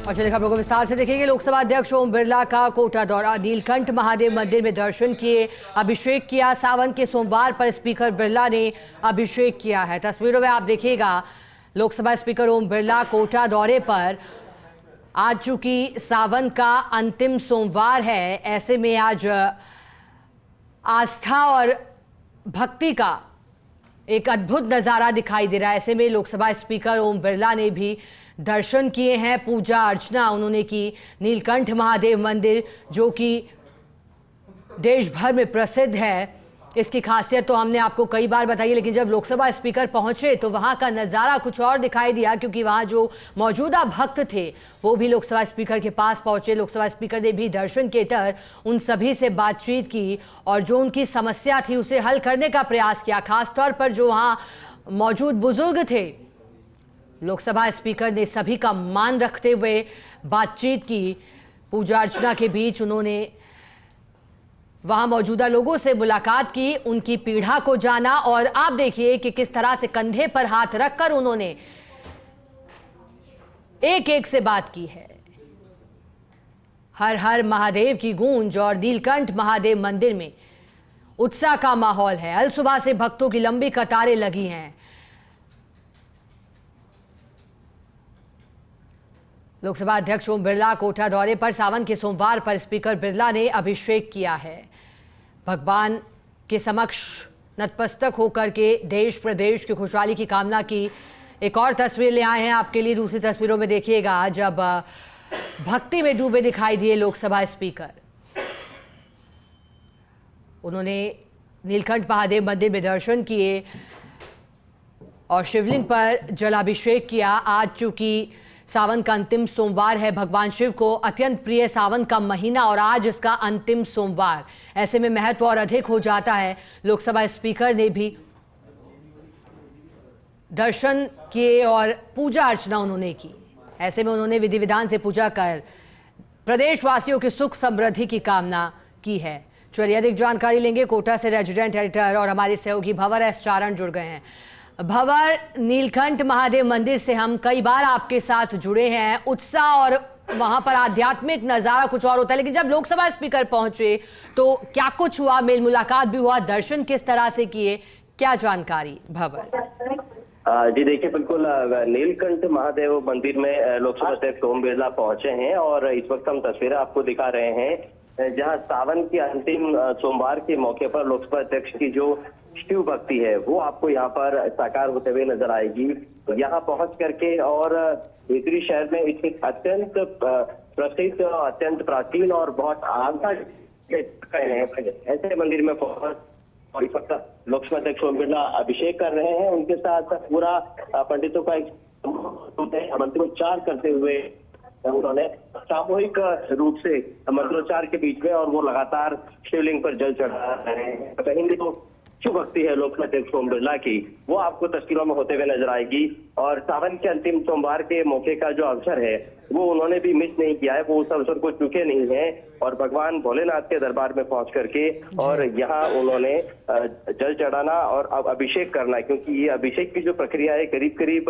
और चलिए खबरों को विस्तार से देखेंगे। लोकसभा अध्यक्ष ओम बिरला का कोटा दौरा, नीलकंठ महादेव मंदिर में दर्शन किए, अभिषेक किया। सावन के सोमवार पर स्पीकर बिरला ने अभिषेक किया है। तस्वीरों में आप देखिएगा लोकसभा स्पीकर ओम बिरला कोटा दौरे पर। आज चूंकि सावन का अंतिम सोमवार है, ऐसे में आज आस्था और भक्ति का एक अद्भुत नजारा दिखाई दे रहा है। ऐसे में लोकसभा स्पीकर ओम बिरला ने भी दर्शन किए हैं, पूजा अर्चना उन्होंने की। नीलकंठ महादेव मंदिर जो कि देश भर में प्रसिद्ध है, इसकी खासियत तो हमने आपको कई बार बताई है, लेकिन जब लोकसभा स्पीकर पहुंचे तो वहां का नज़ारा कुछ और दिखाई दिया, क्योंकि वहां जो मौजूदा भक्त थे वो भी लोकसभा स्पीकर के पास पहुंचे। लोकसभा स्पीकर ने भी दर्शन के तर उन सभी से बातचीत की और जो उनकी समस्या थी उसे हल करने का प्रयास किया। खासतौर पर जो वहाँ मौजूद बुजुर्ग थे, लोकसभा स्पीकर ने सभी का मान रखते हुए बातचीत की। पूजा अर्चना के बीच उन्होंने वहां मौजूदा लोगों से मुलाकात की, उनकी पीड़ा को जाना और आप देखिए कि किस तरह से कंधे पर हाथ रखकर उन्होंने एक एक से बात की है। हर हर महादेव की गूंज और नीलकंठ महादेव मंदिर में उत्साह का माहौल है। अल सुबह से भक्तों की लंबी कतारें लगी हैं। लोकसभा अध्यक्ष ओम बिरला कोटा दौरे पर। सावन के सोमवार पर स्पीकर बिरला ने अभिषेक किया है। भगवान के समक्ष नतमस्तक होकर के देश प्रदेश की खुशहाली की कामना की। एक और तस्वीर ले आए हैं आपके लिए। दूसरी तस्वीरों में देखिएगा जब भक्ति में डूबे दिखाई दिए लोकसभा स्पीकर। उन्होंने नीलकंठ महादेव मंदिर में दर्शन किए और शिवलिंग पर जलाभिषेक किया। आज चूंकि सावन का अंतिम सोमवार है, भगवान शिव को अत्यंत प्रिय सावन का महीना और आज इसका अंतिम सोमवार, ऐसे में महत्व और अधिक हो जाता है। लोकसभा स्पीकर ने भी दर्शन किए और पूजा अर्चना उन्होंने की। ऐसे में उन्होंने विधि विधान से पूजा कर प्रदेशवासियों की सुख समृद्धि की कामना की है। चलिए अधिक जानकारी लेंगे। कोटा से रेजिडेंट एडिटर और हमारे सहयोगी भंवर एस चारण जुड़ गए हैं। भंवर, नीलकंठ महादेव मंदिर से हम कई बार आपके साथ जुड़े हैं। उत्साह और वहां पर आध्यात्मिक नजारा कुछ और होता है, लेकिन जब लोकसभा स्पीकर पहुंचे तो क्या कुछ हुआ? मेल मुलाकात भी हुआ, दर्शन किस तरह से किए, क्या जानकारी भंवर? जी देखिए, बिल्कुल नीलकंठ महादेव मंदिर में लोकसभा अध्यक्ष ओम बिरला पहुंचे हैं और इस वक्त हम तस्वीरें आपको दिखा रहे हैं जहां सावन के अंतिम सोमवार के मौके पर लोकसभा अध्यक्ष की जो शिव भक्ति है वो आपको यहाँ पर साकार होते हुए नजर आएगी। यहाँ पहुंच करके और भीतरी शहर में स्थित अत्यंत प्रसिद्ध, अत्यंत प्राचीन और बहुत आस्था ऐसे मंदिर में पहुंच और इस वक्त लोकसभा अध्यक्ष ओम बिरला अभिषेक कर रहे हैं। उनके साथ पूरा पंडितों का एक मंत्रोच्चार करते हुए उन्होंने सामूहिक रूप से मंत्रोच्चार के बीच में और वो लगातार शिवलिंग पर जल चढ़ा रहे हैं। कहीं भी तो शिव भक्ति है लोकसभा अध्यक्ष ओम बिरला की, वो आपको तस्वीरों में होते हुए नजर आएगी। और सावन के अंतिम सोमवार के मौके का जो अवसर है वो उन्होंने भी मिस नहीं किया है, वो उस अवसर को चूके नहीं है और भगवान भोलेनाथ के दरबार में पहुंच करके और यहाँ उन्होंने जल चढ़ाना और अब अभिषेक करना, क्योंकि ये अभिषेक की जो प्रक्रिया है करीब करीब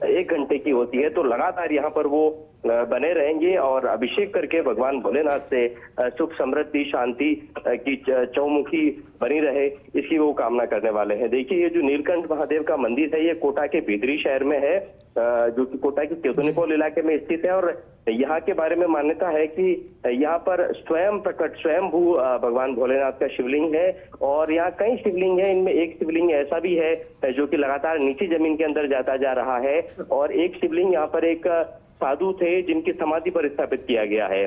1 घंटे की होती है, तो लगातार यहाँ पर वो बने रहेंगे और अभिषेक करके भगवान भोलेनाथ से सुख समृद्धि शांति की चौमुखी बनी रहे, इसकी वो कामना करने वाले हैं। देखिए, ये जो नीलकंठ महादेव का मंदिर है ये कोटा के भीतरी शहर में है, जो कि कोटा के केतुनीपोल इलाके में स्थित है। और यहाँ के बारे में मान्यता है कि यहाँ पर स्वयंभू भगवान भोलेनाथ का शिवलिंग है और यहाँ कई शिवलिंग है। इनमें एक शिवलिंग ऐसा भी है जो कि लगातार नीचे जमीन के अंदर जाता जा रहा है और एक शिवलिंग यहाँ पर एक साधु थे जिनकी समाधि पर स्थापित किया गया है।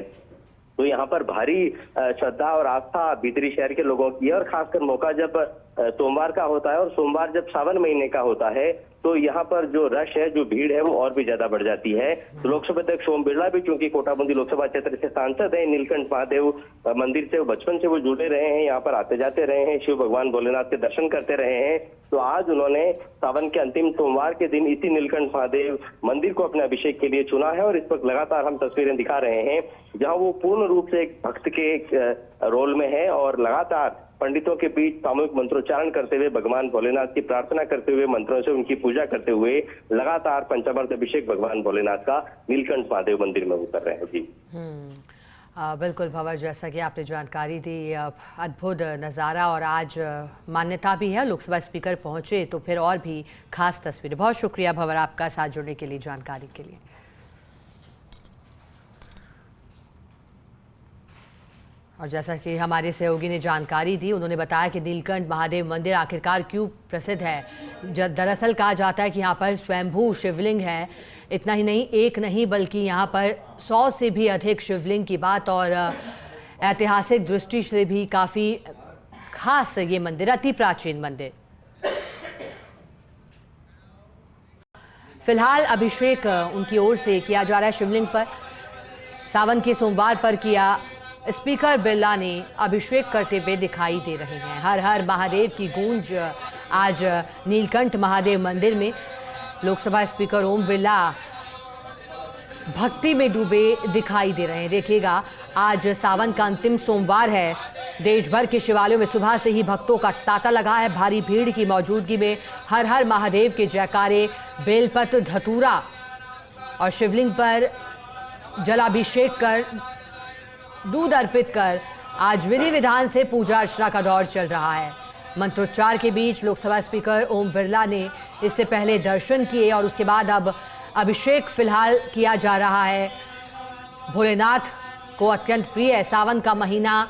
तो यहाँ पर भारी श्रद्धा और आस्था भीतरी शहर के लोगों की है और खासकर मौका जब सोमवार का होता है और सोमवार जब सावन महीने का होता है तो यहाँ पर जो रश है, जो भीड़ है वो और भी ज्यादा बढ़ जाती है। तो लोकसभा अध्यक्ष ओम बिरला भी चूंकि कोटाबंदी लोकसभा क्षेत्र से सांसद है, नीलकंठ महादेव मंदिर से बचपन से वो जुड़े रहे हैं, यहाँ पर आते जाते रहे हैं, शिव भगवान भोलेनाथ के दर्शन करते रहे हैं। तो आज उन्होंने सावन के अंतिम सोमवार के दिन इसी नीलकंठ महादेव मंदिर को अपने अभिषेक के लिए चुना है और इस वक्त लगातार हम तस्वीरें दिखा रहे हैं जहाँ वो पूर्ण रूप से एक भक्त के रोल में है और लगातार पंडितों के बीच सामूहिक मंत्रोच्चारण करते हुए भगवान भोलेनाथ की प्रार्थना करते हुए, मंत्रों से उनकी पूजा करते हुए लगातार पंचामृत अभिषेक भगवान भोलेनाथ का नीलकंठ महादेव मंदिर में वो कर रहे हैं। जी बिल्कुल भंवर, जैसा कि आपने जानकारी दी, अद्भुत नज़ारा और आज मान्यता भी है। लोकसभा स्पीकर पहुंचे तो फिर और भी खास तस्वीरें। बहुत शुक्रिया भंवर आपका साथ जुड़ने के लिए, जानकारी के लिए। और जैसा कि हमारे सहयोगी ने जानकारी दी, उन्होंने बताया कि नीलकंठ महादेव मंदिर आखिरकार क्यों प्रसिद्ध है। दरअसल कहा जाता है कि यहाँ पर स्वयंभू शिवलिंग है। इतना ही नहीं, एक नहीं बल्कि यहाँ पर 100 से भी अधिक शिवलिंग की बात, और ऐतिहासिक दृष्टि से भी काफ़ी खास ये मंदिर, अति प्राचीन मंदिर। फिलहाल अभिषेक उनकी ओर से किया जा रहा है शिवलिंग पर। सावन के सोमवार पर किया स्पीकर बिरला ने अभिषेक करते हुए दिखाई दे रहे हैं। हर हर महादेव की गूंज आज नीलकंठ महादेव मंदिर में। लोकसभा स्पीकर ओम बिरला भक्ति में डूबे दिखाई दे रहे हैं। देखिएगा, आज सावन का अंतिम सोमवार है। देश भर के शिवालयों में सुबह से ही भक्तों का तांता लगा है। भारी भीड़ की मौजूदगी में हर हर महादेव के जयकारे, बेलपत्र, धतूरा और शिवलिंग पर जलाभिषेक कर, दूध अर्पित कर आज विधि विधान से पूजा अर्चना का दौर चल रहा है। मंत्रोच्चार के बीच लोकसभा स्पीकर ओम बिरला ने इससे पहले दर्शन किए और उसके बाद अब अभिषेक फिलहाल किया जा रहा है। भोलेनाथ को अत्यंत प्रिय है सावन का महीना,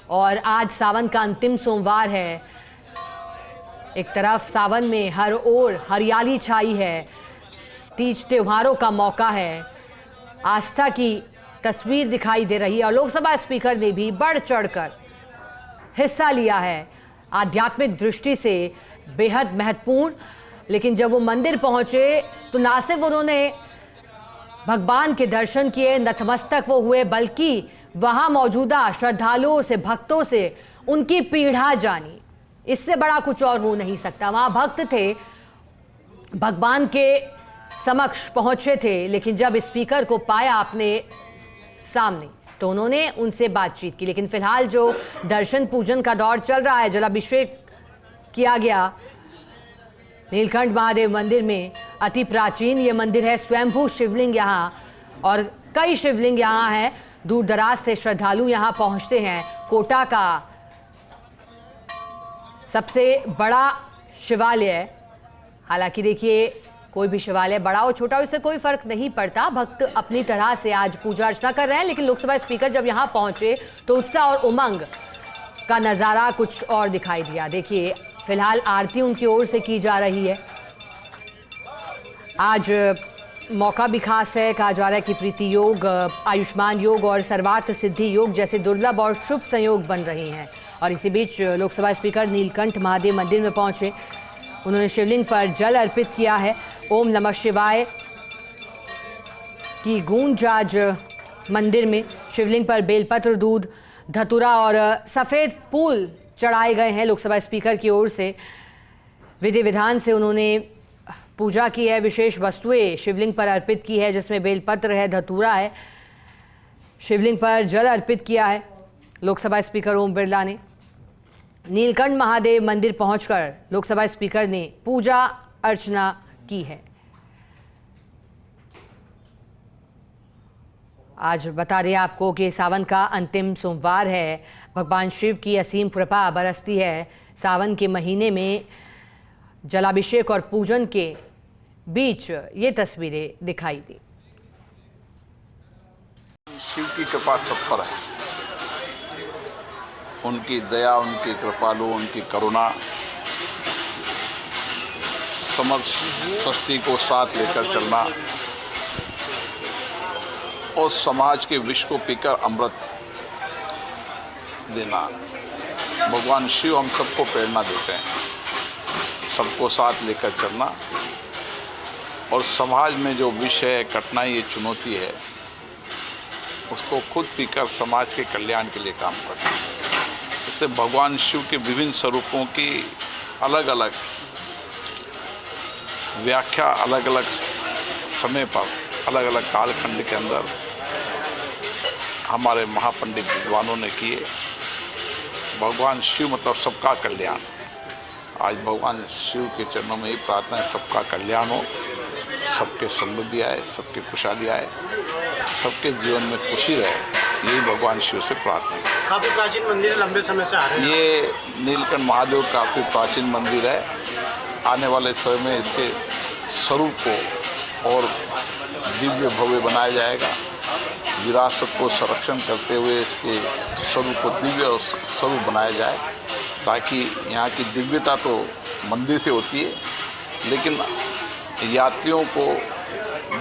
और आज सावन का अंतिम सोमवार है। एक तरफ सावन में हर ओर हरियाली छाई है, तीज त्योहारों का मौका है, आस्था की तस्वीर दिखाई दे रही है, और लोकसभा स्पीकर ने भी बढ़ चढ़कर हिस्सा लिया है। आध्यात्मिक दृष्टि से बेहद महत्वपूर्ण। लेकिन जब वो मंदिर पहुंचे तो ना सिर्फ उन्होंने भगवान के दर्शन किए, नतमस्तक वो हुए, बल्कि वहां मौजूदा श्रद्धालुओं से, भक्तों से उनकी पीड़ा जानी। इससे बड़ा कुछ और हो नहीं सकता। वहां भक्त थे, भगवान के समक्ष पहुंचे थे, लेकिन जब स्पीकर को पाया अपने सामने तो उन्होंने उनसे बातचीत की। लेकिन फिलहाल जो दर्शन पूजन का दौर चल रहा है, जलाभिषेक किया गया नीलकंठ महादेव मंदिर में। अति प्राचीन ये मंदिर है, स्वयंभू शिवलिंग यहाँ, और कई शिवलिंग यहाँ है। दूर दराज से श्रद्धालु यहाँ पहुँचते हैं। कोटा का सबसे बड़ा शिवालय, हालांकि देखिए कोई भी शिवालय बड़ा हो छोटा हो इससे कोई फर्क नहीं पड़ता, भक्त अपनी तरह से आज पूजा अर्चना कर रहे हैं। लेकिन लोकसभा स्पीकर जब यहाँ पहुंचे तो उत्साह और उमंग का नज़ारा कुछ और दिखाई दिया। देखिए, फिलहाल आरती उनकी ओर से की जा रही है। आज मौका भी खास है। कहा जा रहा है कि प्रीति योग, आयुष्मान योग और सर्वार्थ सिद्धि योग जैसे दुर्लभ और शुभ संयोग बन रहे हैं। और इसी बीच लोकसभा स्पीकर नीलकंठ महादेव मंदिर में पहुंचे। उन्होंने शिवलिंग पर जल अर्पित किया है। ओम नमः शिवाय की गूंज आज मंदिर में। शिवलिंग पर बेलपत्र, दूध, धतूरा और सफ़ेद फूल चढ़ाए गए हैं लोकसभा स्पीकर की ओर से। विधि विधान से उन्होंने पूजा की है। विशेष वस्तुएं शिवलिंग पर अर्पित की है, जिसमें बेलपत्र है, धतूरा है। शिवलिंग पर जल अर्पित किया है लोकसभा स्पीकर ओम बिरला ने। नीलकंठ महादेव मंदिर पहुंचकर लोकसभा स्पीकर ने पूजा अर्चना की है। आज बता दें आपको कि सावन का अंतिम सोमवार है। भगवान शिव की असीम कृपा बरसती है। सावन के महीने में जलाभिषेक और पूजन के बीच ये तस्वीरें दिखाई दी। शिव की कृपा सब पर है। उनकी दया, उनकी कृपालु, उनकी करुणा समस्त सृष्टि को साथ लेकर चलना और समाज के विष को पीकर अमृत देना। भगवान शिव हम सबको प्रेरणा देते हैं, सबको साथ लेकर चलना और समाज में जो विष है, कठिनाई, चुनौती है, उसको खुद पीकर समाज के कल्याण के लिए काम करना। इससे भगवान शिव के विभिन्न स्वरूपों की अलग अलग व्याख्या अलग अलग समय पर, अलग अलग कालखंड के अंदर हमारे महापंडित विद्वानों ने किए। भगवान शिव मतलब सबका कल्याण। आज भगवान शिव के चरणों में ही प्रार्थना है, सबका कल्याण हो, सबके समृद्धि आए, सबके खुशहाली आए, सबके जीवन में खुशी रहे, यही भगवान शिव से प्रार्थना है। काफी प्राचीन मंदिर है, लंबे समय से आ रहे हैं। ये नीलकंठ महादेव काफ़ी प्राचीन मंदिर है। आने वाले समय में इसके स्वरूप को और दिव्य भव्य बनाया जाएगा। विरासत को संरक्षण करते हुए इसके स्वरूप को दिव्य स्वरूप बनाया जाए, ताकि यहाँ की दिव्यता तो मंदिर से होती है, लेकिन यात्रियों को,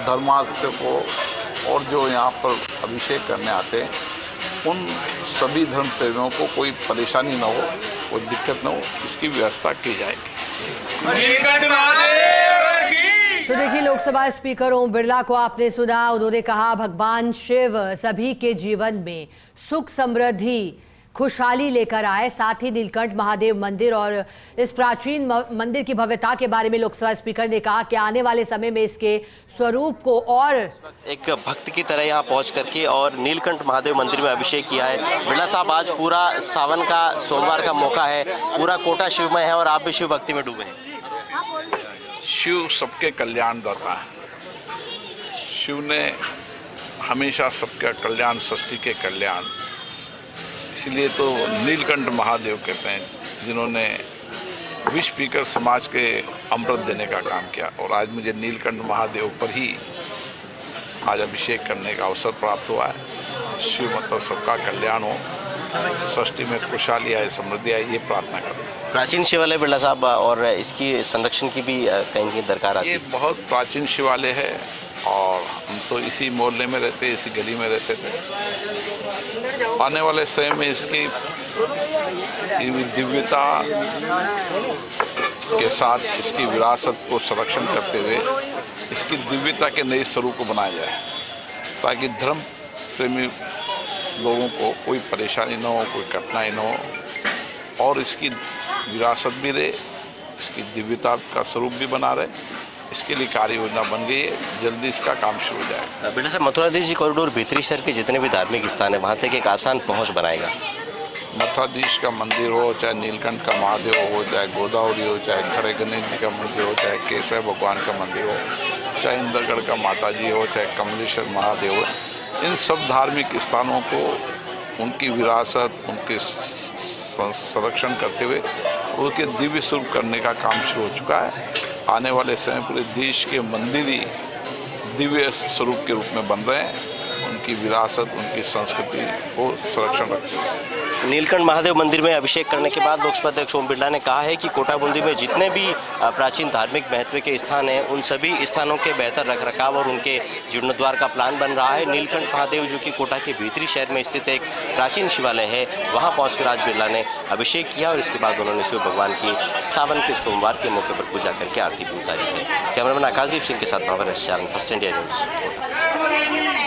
धर्मार्थ को और जो यहाँ पर अभिषेक करने आते हैं, उन सभी धर्म प्रेमियों को कोई परेशानी न हो, कोई दिक्कत न हो, इसकी व्यवस्था की जाएगी। तो देखिए, लोकसभा स्पीकर ओम बिरला को आपने सुना। उन्होंने कहा भगवान शिव सभी के जीवन में सुख समृद्धि खुशहाली लेकर आए। साथ ही नीलकंठ महादेव मंदिर और इस प्राचीन मंदिर की भव्यता के बारे में लोकसभा स्पीकर ने कहा कि आने वाले समय में इसके स्वरूप को और एक भक्त की तरह यहाँ पहुँच करके और नीलकंठ महादेव मंदिर में अभिषेक किया है। बिरला साहब, आज पूरा सावन का सोमवार का मौका है, पूरा कोटा शिवमय है और आप भी शिव भक्ति में डूबे हैं। शिव सबके कल्याण दाता है। शिव ने हमेशा सबका कल्याण, सृष्टि के कल्याण, इसलिए तो नीलकंठ महादेव कहते हैं, जिन्होंने विश्व पीकर समाज के अमृत देने का काम किया। और आज मुझे नीलकंठ महादेव पर ही आज अभिषेक करने का अवसर प्राप्त हुआ है। शिव मतलब सबका कल्याण हो, सृष्टि में खुशहाली आए, समृद्धि आए, ये प्रार्थना करते हैं। प्राचीन शिवालय बिरला साहब, और इसकी संरक्षण की भी कहीं कहीं दरकार आती है। ये बहुत प्राचीन शिवालय है और हम तो इसी मोहल्ले में रहते, इसी गली में रहते थे। आने वाले समय में इसकी दिव्यता के साथ इसकी विरासत को संरक्षण करते हुए इसकी दिव्यता के नए स्वरूप को बनाया जाए, ताकि धर्म प्रेमी लोगों को कोई परेशानी न हो, कोई कठिनाई न हो, और इसकी विरासत भी रहे, इसकी दिव्यता का स्वरूप भी बना रहे। इसके लिए कार्य योजना बन गई है, जल्दी इसका काम शुरू हो जाएगा। बिरला साहब, मथुराधीश जी कॉरिडोर भीतरी शहर के जितने भी धार्मिक स्थान है वहाँ तक एक आसान पहुँच बनाएगा। मथुराधीश का मंदिर हो, चाहे नीलकंठ का महादेव हो, चाहे गोदावरी हो, चाहे खड़े गणेश जी का मंदिर हो, चाहे केशव भगवान का मंदिर हो, चाहे इंद्रगढ़ का माता जी हो, चाहे कमलेश्वर महादेव हो, इन सब धार्मिक स्थानों को उनकी विरासत, उनके संरक्षण करते हुए उनके दिव्य स्वरूप करने का काम शुरू हो चुका है। आने वाले समय पूरे देश के मंदिर ही दिव्य स्वरूप के रूप में बन रहे हैं, उनकी विरासत, उनकी संस्कृति को संरक्षण रखते हैं। नीलकंठ महादेव मंदिर में अभिषेक करने के बाद लोकसभा अध्यक्ष ओम बिरला ने कहा है कि कोटा बूंदी में जितने भी प्राचीन धार्मिक महत्व के स्थान हैं, उन सभी स्थानों के बेहतर रखरखाव और उनके जीर्णोद्धार का प्लान बन रहा है। नीलकंठ महादेव, जो कि कोटा के भीतरी शहर में स्थित एक प्राचीन शिवालय है, वहाँ पहुँचकर आज बिरला ने अभिषेक किया और इसके बाद उन्होंने शिव भगवान की सावन के सोमवार के मौके पर पूजा करके आरती भी उतारी है। कैमरामैन आकाशदीप सिंह के साथ भावर, फर्स्ट इंडिया न्यूज़।